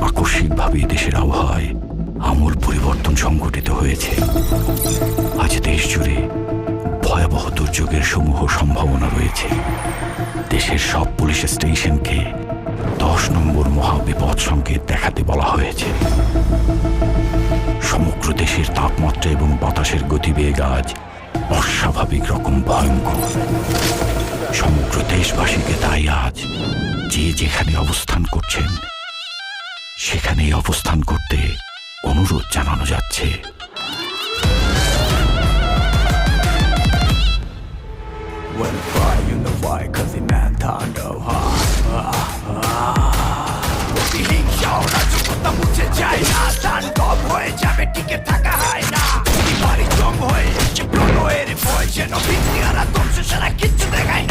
আকস্মিকভাবে দেশের আবহাওয়ায় আমূল পরিবর্তন সংঘটিত হয়েছে। আজ দেশ জুড়ে ভয়াবহ দুর্যোগের সমূহ সম্ভাবনা রয়েছে। দেশের সব পুলিশ স্টেশনকে 10 নম্বর মহাবিপদ সংকেত দেখাতে বলা হয়েছে। সমগ্র দেশের তাপমাত্রা এবং বাতাসের গতিবেগ আজ অস্বাভাবিক রকম ভয়ঙ্কর। সমগ্র দেশবাসীকে তাই আজ যে যেখানে অবস্থান করছেন সেখানেই অবস্থান করতে অনুরোধ জানানো যাচ্ছে। When the fire, you know why, 'cause the man turned up শহরা যুবতা মুছে যায় না, ধান কম হয়ে যাবে, টিকে থাকা হয় না। বাড়ি জম হয়ে এসে প্রণয়ের বয়, যেন বিক্রিয়ারা ধ্বংস সারা কিচ্ছু দেখায় না।